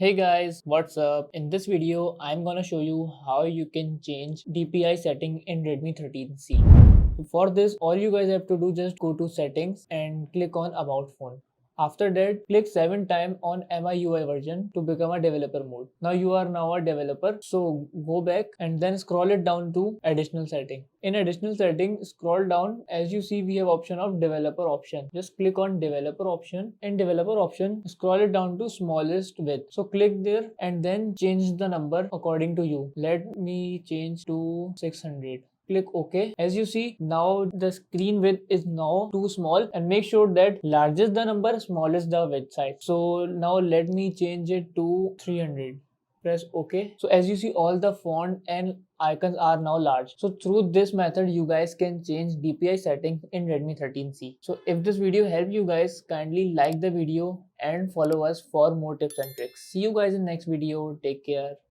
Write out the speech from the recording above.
Hey guys, what's up? In this video, I'm gonna show you how you can change DPI setting in Redmi 13C. So for this, all you guys have to do just go to settings and click on about phone. After that, click 7 times on MIUI version to become a developer mode. Now you are now a developer, so go back and then scroll it down to additional setting. In additional setting, scroll down. As you see, we have option of developer option. Just click on developer option. In developer option, scroll it down to smallest width. So click there and then change the number according to you. Let me change to 600. Click OK. As you see, now the screen width is now too small, and make sure that largest the number, smallest the width size. So now let me change it to 300. Press OK. So as you see, all the font and icons are now large. So through this method, you guys can change DPI settings in Redmi 13C. So if this video helped you guys, kindly like the video and follow us for more tips and tricks. See you guys in next video. Take care.